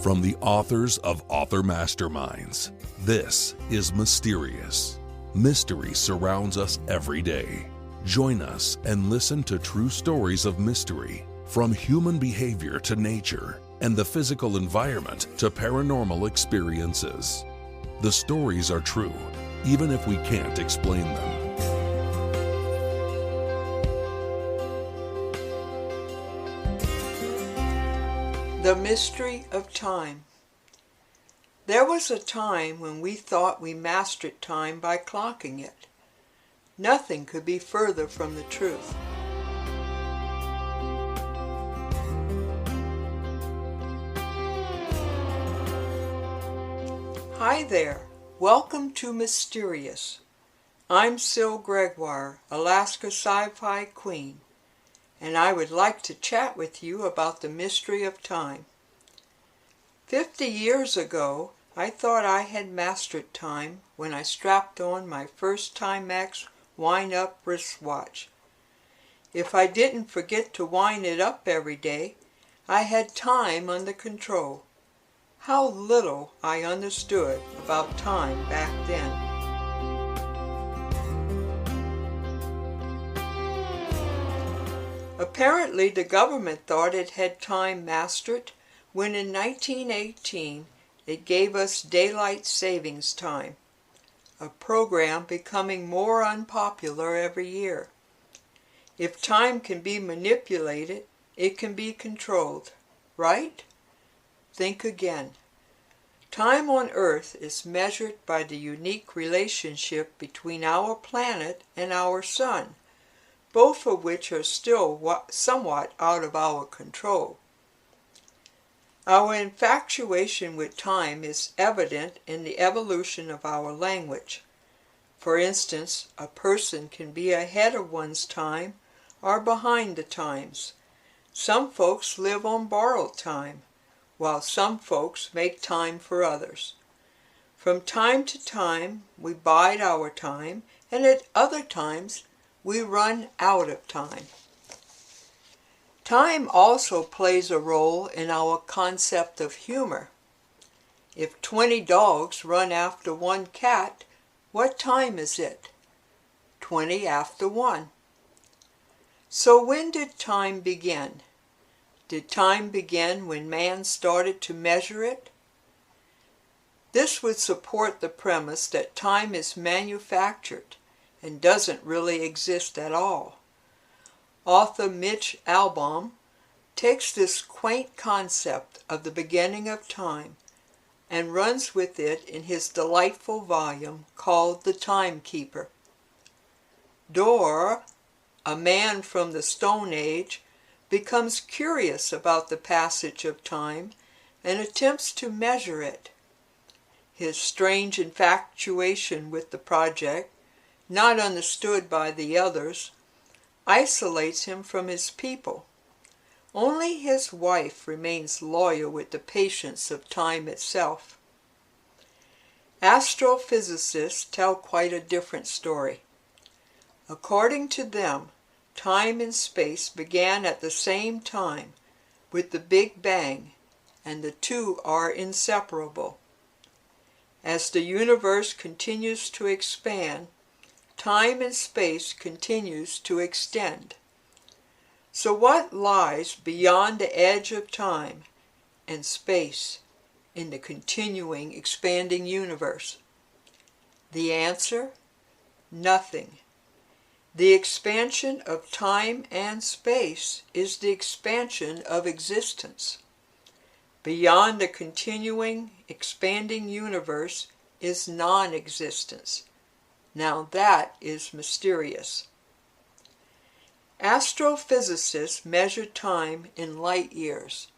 From the authors of Author Masterminds, this is Mysterious. Mystery surrounds us every day. Join us and listen to true stories of mystery, from human behavior to nature, and the physical environment to paranormal experiences. The stories are true, even if we can't explain them. The Mystery of Time. There was a time when we thought we mastered time by clocking it. Nothing could be further from the truth. Hi there. Welcome to Mysterious. I'm Syl Gregoire, Alaska Sci-Fi Queen, and I would like to chat with you about the mystery of time. 50 years ago, I thought I had mastered time when I strapped on my first Timex wind-up wristwatch. If I didn't forget to wind it up every day, I had time under control. How little I understood about time back then. Apparently, the government thought it had time mastered when in 1918 it gave us daylight savings time, a program becoming more unpopular every year. If time can be manipulated, it can be controlled, right? Think again. Time on Earth is measured by the unique relationship between our planet and our sun, both of which are still somewhat out of our control. Our infatuation with time is evident in the evolution of our language. For instance, a person can be ahead of one's time or behind the times. Some folks live on borrowed time, while some folks make time for others. From time to time, we bide our time, and at other times, we run out of time. Time also plays a role in our concept of humor. If 20 dogs run after one cat, what time is it? 20 after 1. So when did time begin? Did time begin when man started to measure it? This would support the premise that time is manufactured and doesn't really exist at all. Author Mitch Albom takes this quaint concept of the beginning of time and runs with it in his delightful volume called The Timekeeper. Dor, a man from the Stone Age, becomes curious about the passage of time and attempts to measure it. His strange infatuation with the project, not understood by the others, isolates him from his people. Only his wife remains loyal with the patience of time itself. Astrophysicists tell quite a different story. According to them, time and space began at the same time with the Big Bang, and the two are inseparable. As the universe continues to expand, time and space continues to extend. So what lies beyond the edge of time and space in the continuing, expanding universe? The answer? Nothing. The expansion of time and space is the expansion of existence. Beyond the continuing, expanding universe is non-existence. Now that is mysterious. Astrophysicists measure time in light years.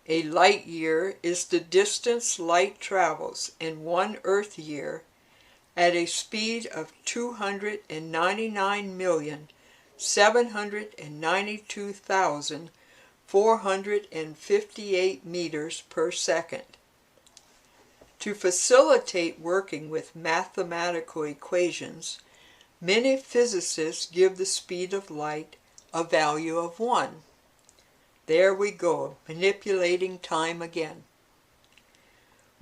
A light year is the distance light travels in 1 Earth year at a speed of 299,792,458 meters per second. To facilitate working with mathematical equations, many physicists give the speed of light a value of 1. There we go, manipulating time again.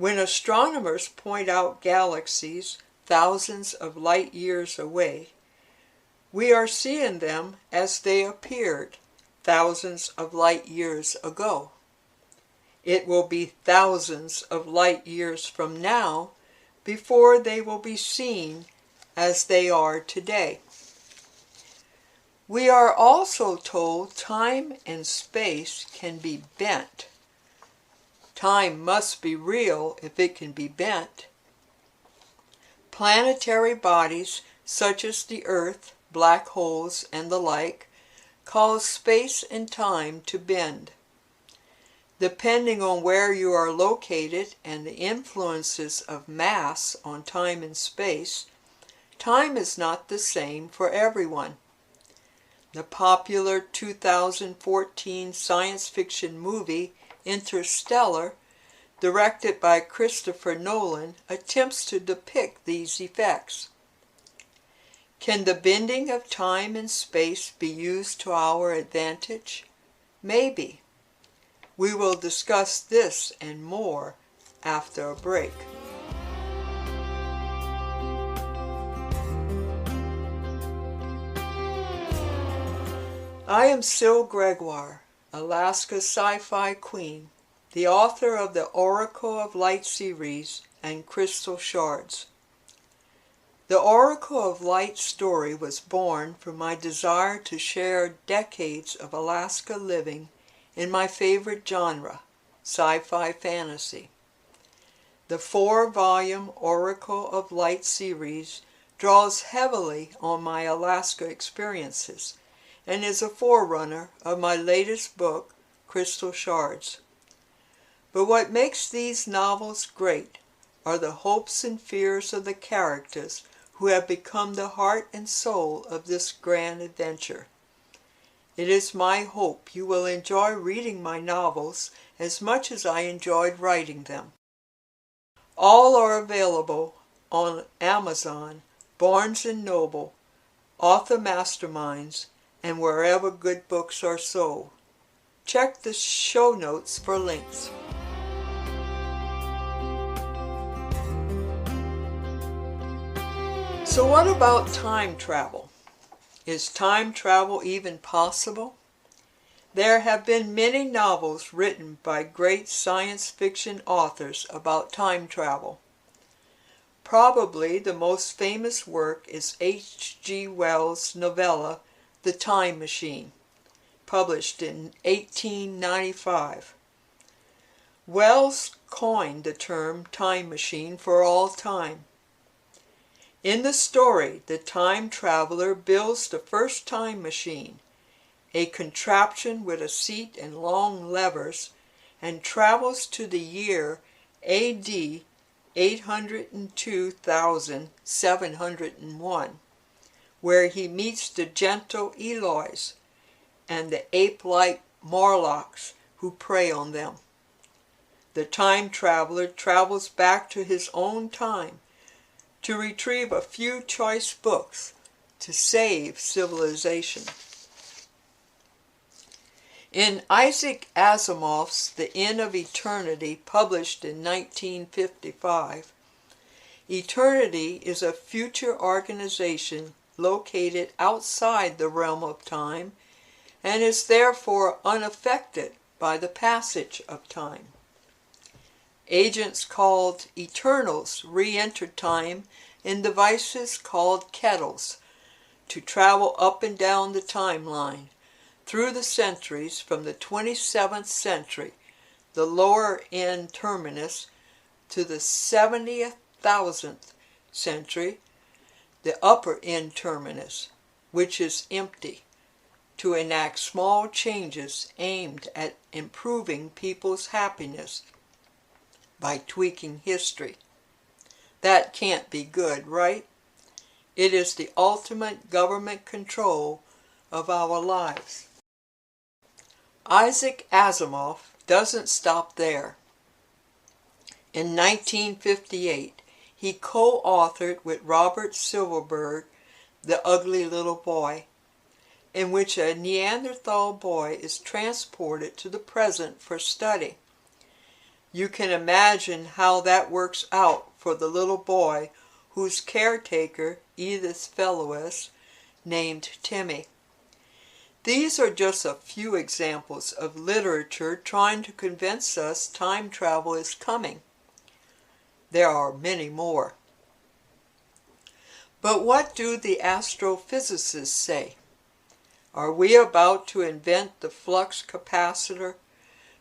When astronomers point out galaxies thousands of light years away, we are seeing them as they appeared thousands of light years ago. It will be thousands of light years from now before they will be seen as they are today. We are also told time and space can be bent. Time must be real if it can be bent. Planetary bodies such as the Earth, black holes, and the like cause space and time to bend. Depending on where you are located and the influences of mass on time and space, time is not the same for everyone. The popular 2014 science fiction movie Interstellar, directed by Christopher Nolan, attempts to depict these effects. Can the bending of time and space be used to our advantage? Maybe. We will discuss this and more after a break. I am Syl Gregoire, Alaska's sci-fi queen, the author of the Oracle of Light series and Crystal Shards. The Oracle of Light story was born from my desire to share decades of Alaska living in my favorite genre, sci-fi fantasy. The 4-volume Oracle of Light series draws heavily on my Alaska experiences and is a forerunner of my latest book, Crystal Shards. But what makes these novels great are the hopes and fears of the characters who have become the heart and soul of this grand adventure. It is my hope you will enjoy reading my novels as much as I enjoyed writing them. All are available on Amazon, Barnes & Noble, Author Masterminds, and wherever good books are sold. Check the show notes for links. So what about time travel? Is time travel even possible? There have been many novels written by great science fiction authors about time travel. Probably the most famous work is H.G. Wells' novella, The Time Machine, published in 1895. Wells coined the term time machine for all time. In the story, the time traveler builds the first time machine, a contraption with a seat and long levers, and travels to the year AD 802,701, where he meets the gentle Eloys and the ape-like Morlocks who prey on them. The time traveler travels back to his own time to retrieve a few choice books to save civilization. In Isaac Asimov's The End of Eternity, published in 1955, eternity is a future organization located outside the realm of time and is therefore unaffected by the passage of time. Agents called Eternals re-enter time in devices called kettles to travel up and down the timeline through the centuries from the 27th century, the lower end terminus, to the 70,000th century, the upper end terminus, which is empty, to enact small changes aimed at improving people's happiness by tweaking history. That can't be good, right? It is the ultimate government control of our lives. Isaac Asimov doesn't stop there. In 1958, he co-authored with Robert Silverberg The Ugly Little Boy, in which a Neanderthal boy is transported to the present for study. You can imagine how that works out for the little boy whose caretaker Edith Fellows named Timmy. These are just a few examples of literature trying to convince us time travel is coming. There are many more. But what do the astrophysicists say? Are we about to invent the flux capacitor,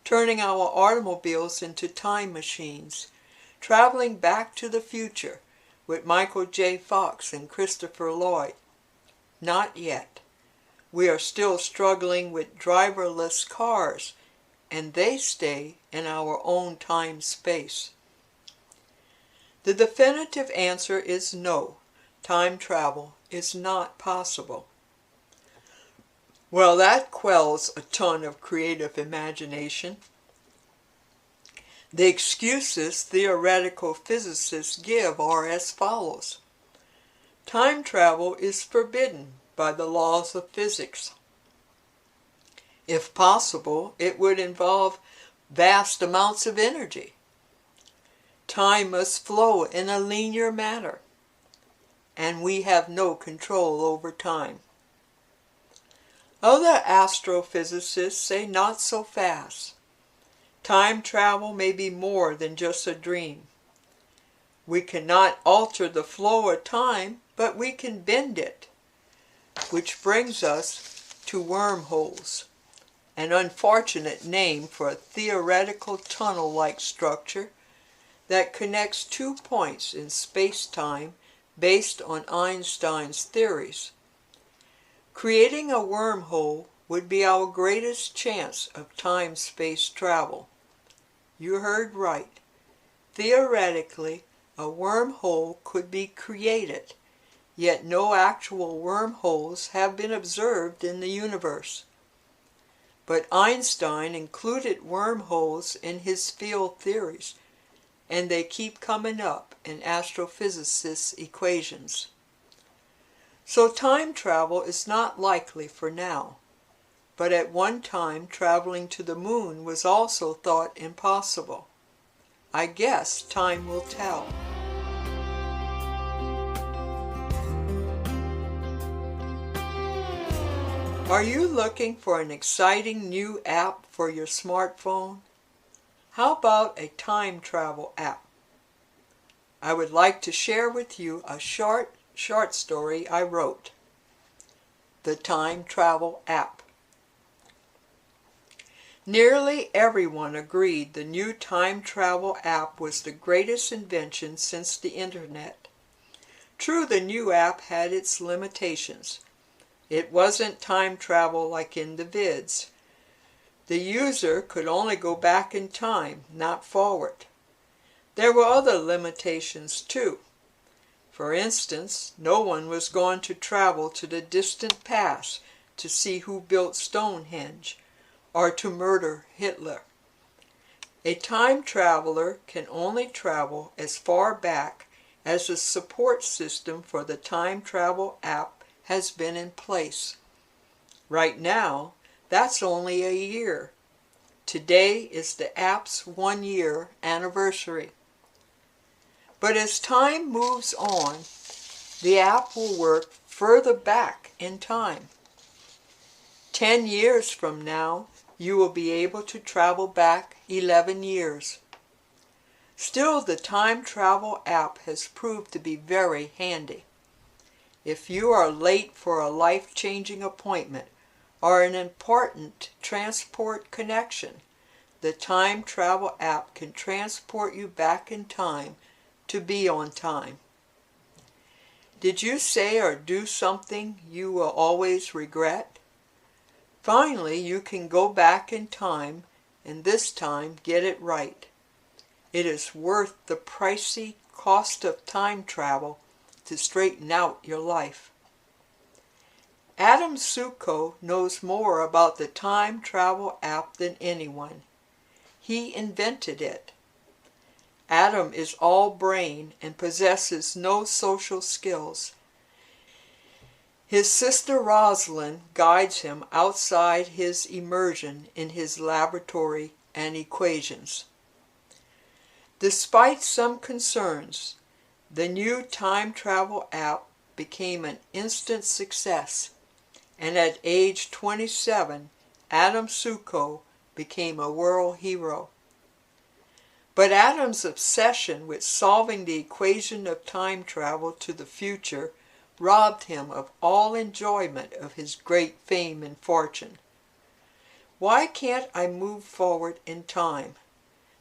turning our automobiles into time machines, traveling back to the future with Michael J. Fox and Christopher Lloyd? Not yet. We are still struggling with driverless cars, and they stay in our own time-space. The definitive answer is no. Time travel is not possible. Well, that quells a ton of creative imagination. The excuses theoretical physicists give are as follows. Time travel is forbidden by the laws of physics. If possible, it would involve vast amounts of energy. Time must flow in a linear manner, and we have no control over time. Other astrophysicists say not so fast. Time travel may be more than just a dream. We cannot alter the flow of time, but we can bend it. Which brings us to wormholes, an unfortunate name for a theoretical tunnel-like structure that connects 2 points in space-time based on Einstein's theories. Creating a wormhole would be our greatest chance of time-space travel. You heard right. Theoretically, a wormhole could be created, yet no actual wormholes have been observed in the universe. But Einstein included wormholes in his field theories, and they keep coming up in astrophysicists' equations. So time travel is not likely for now, but at one time traveling to the moon was also thought impossible. I guess time will tell. Are you looking for an exciting new app for your smartphone? How about a time travel app? I would like to share with you a short story I wrote. The Time Travel App. Nearly everyone agreed the new time travel app was the greatest invention since the internet. True, the new app had its limitations. It wasn't time travel like in the vids. The user could only go back in time, not forward. There were other limitations too. For instance, no one was going to travel to the distant past to see who built Stonehenge or to murder Hitler. A time traveler can only travel as far back as the support system for the time travel app has been in place. Right now, that's only a year. Today is the app's 1-year anniversary. But as time moves on, the app will work further back in time. 10 years from now, you will be able to travel back 11 years. Still, the time travel app has proved to be very handy. If you are late for a life-changing appointment or an important transport connection, the time travel app can transport you back in time to be on time. Did you say or do something you will always regret? Finally, you can go back in time and this time get it right. It is worth the pricey cost of time travel to straighten out your life. Adam Succo knows more about the time travel app than anyone. He invented it. Adam is all brain and possesses no social skills. His sister Rosalind guides him outside his immersion in his laboratory and equations. Despite some concerns, the new time travel app became an instant success, and at age 27, Adam Suko became a world hero. But Adam's obsession with solving the equation of time travel to the future robbed him of all enjoyment of his great fame and fortune. Why can't I move forward in time?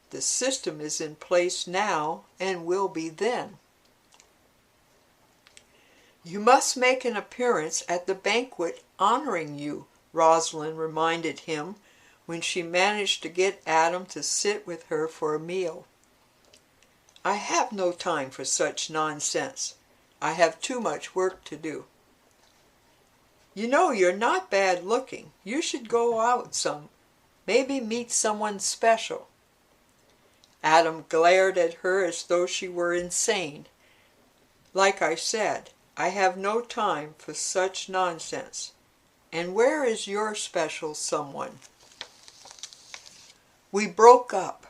The system is in place now and will be then. You must make an appearance at the banquet honoring you, Rosalind reminded him when she managed to get Adam to sit with her for a meal. I have no time for such nonsense. I have too much work to do. You know, you're not bad looking. You should go out some. Maybe meet someone special. Adam glared at her as though she were insane. Like I said, I have no time for such nonsense. And where is your special someone? We broke up.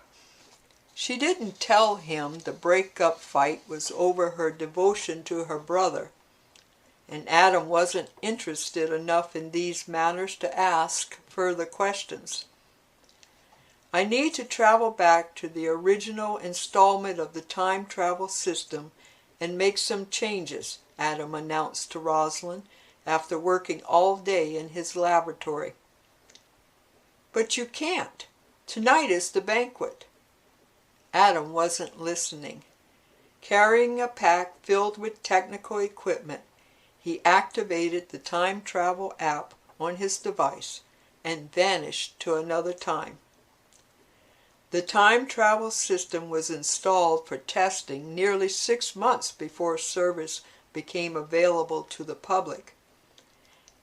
She didn't tell him the breakup fight was over her devotion to her brother, and Adam wasn't interested enough in these matters to ask further questions. I need to travel back to the original installment of the time travel system and make some changes, Adam announced to Rosalind after working all day in his laboratory. But you can't. Tonight is the banquet. Adam wasn't listening. Carrying a pack filled with technical equipment, he activated the time travel app on his device and vanished to another time. The time travel system was installed for testing nearly 6 months before service became available to the public.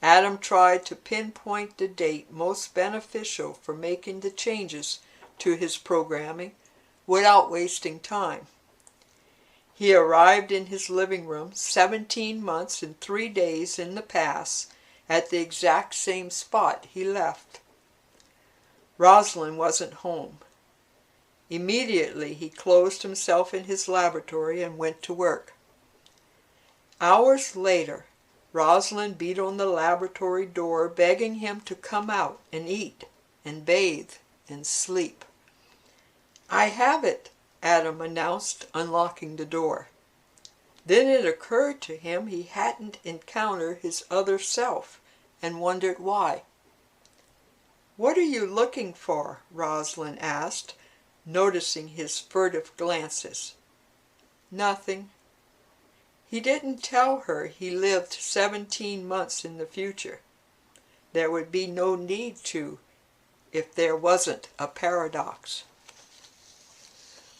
Adam tried to pinpoint the date most beneficial for making the changes to his programming without wasting time. He arrived in his living room 17 months and 3 days in the past at the exact same spot he left. Rosalind wasn't home. Immediately he closed himself in his laboratory and went to work. Hours later, Rosalind beat on the laboratory door, begging him to come out and eat and bathe and sleep. I have it, Adam announced, unlocking the door. Then it occurred to him he hadn't encountered his other self and wondered why. What are you looking for? Rosalind asked, noticing his furtive glances. Nothing. He didn't tell her he lived 17 months in the future. There would be no need to if there wasn't a paradox.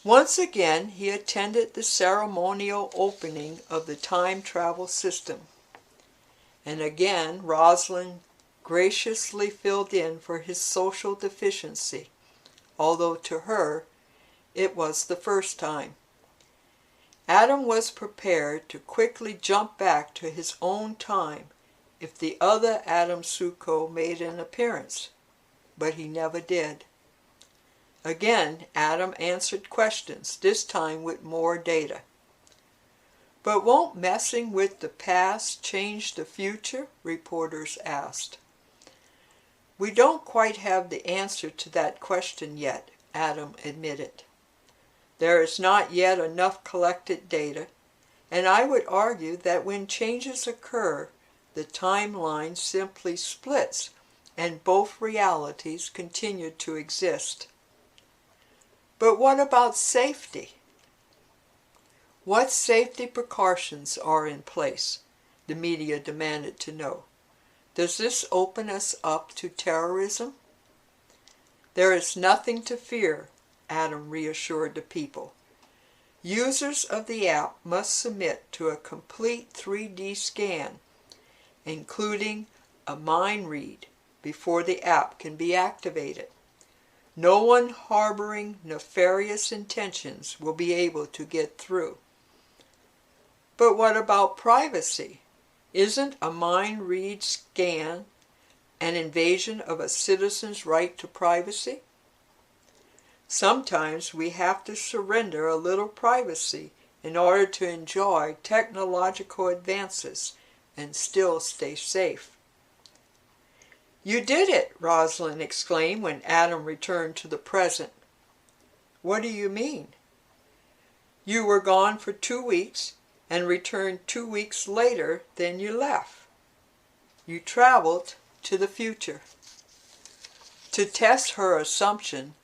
Once again, he attended the ceremonial opening of the time travel system. And again, Rosalind graciously filled in for his social deficiency, although to her, it was the first time. Adam was prepared to quickly jump back to his own time if the other Adam Suko made an appearance, but he never did. Again, Adam answered questions, this time with more data. But won't messing with the past change the future? Reporters asked. We don't quite have the answer to that question yet, Adam admitted. There is not yet enough collected data, and I would argue that when changes occur, the timeline simply splits and both realities continue to exist. But what about safety? What safety precautions are in place? The media demanded to know. Does this open us up to terrorism? There is nothing to fear, Adam reassured the people. Users of the app must submit to a complete 3D scan, including a mind read, before the app can be activated. No one harboring nefarious intentions will be able to get through. But what about privacy? Isn't a mind read scan an invasion of a citizen's right to privacy? Sometimes we have to surrender a little privacy in order to enjoy technological advances and still stay safe. "You did it!" Rosalind exclaimed when Adam returned to the present. "What do you mean?" "You were gone for 2 weeks and returned 2 weeks later than you left. You traveled to the future." To test her assumption,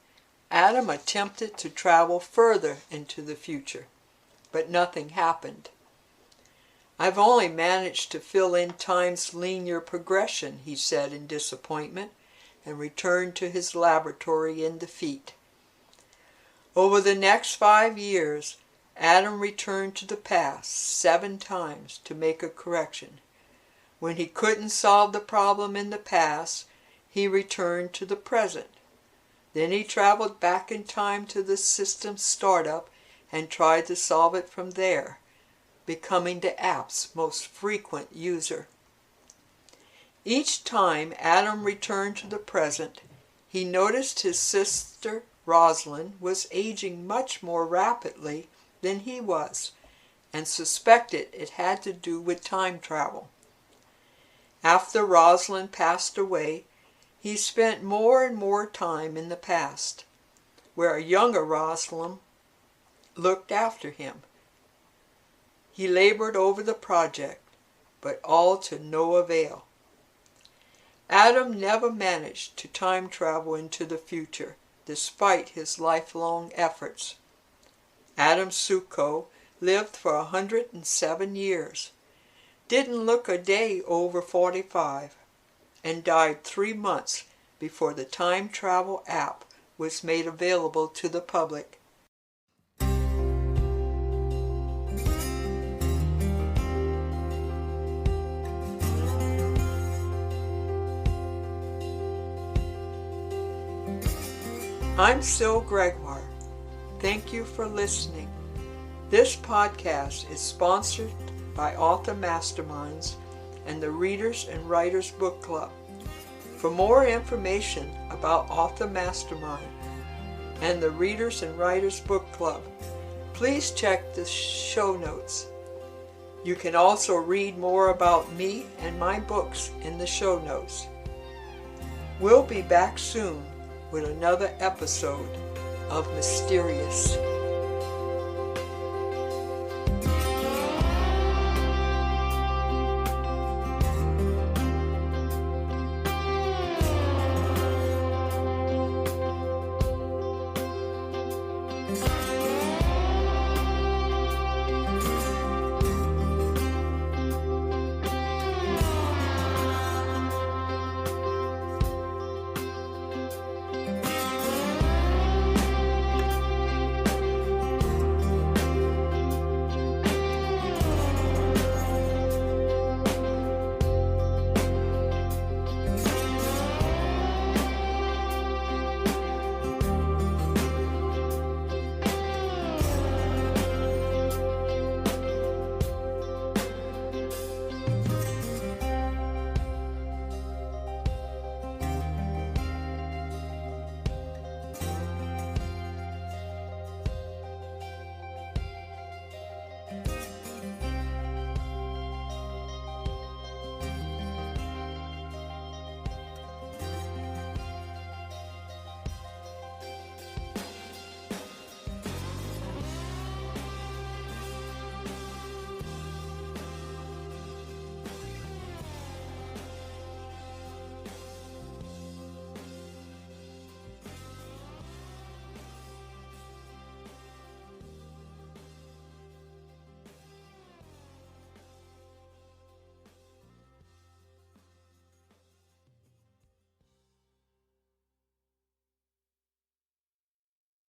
Adam attempted to travel further into the future, but nothing happened. "I've only managed to fill in time's linear progression," he said in disappointment, and returned to his laboratory in defeat. Over the next 5 years, Adam returned to the past 7 times to make a correction. When he couldn't solve the problem in the past, he returned to the present. Then he traveled back in time to the system's startup and tried to solve it from there, becoming the app's most frequent user. Each time Adam returned to the present, he noticed his sister Rosalind was aging much more rapidly than he was, and suspected it had to do with time travel. After Rosalind passed away, he spent more and more time in the past, where a younger Rosalind looked after him. He labored over the project, but all to no avail. Adam never managed to time travel into the future, despite his lifelong efforts. Adam Succo lived for 107 years, didn't look a day over 45, and died 3 months before the time travel app was made available to the public. I'm Syl Gregoire. Thank you for listening. This podcast is sponsored by Author Masterminds and the Readers and Writers Book Club. For more information about Author Mastermind and the Readers and Writers Book Club, please check the show notes. You can also read more about me and my books in the show notes. We'll be back soon with another episode of Mysterious.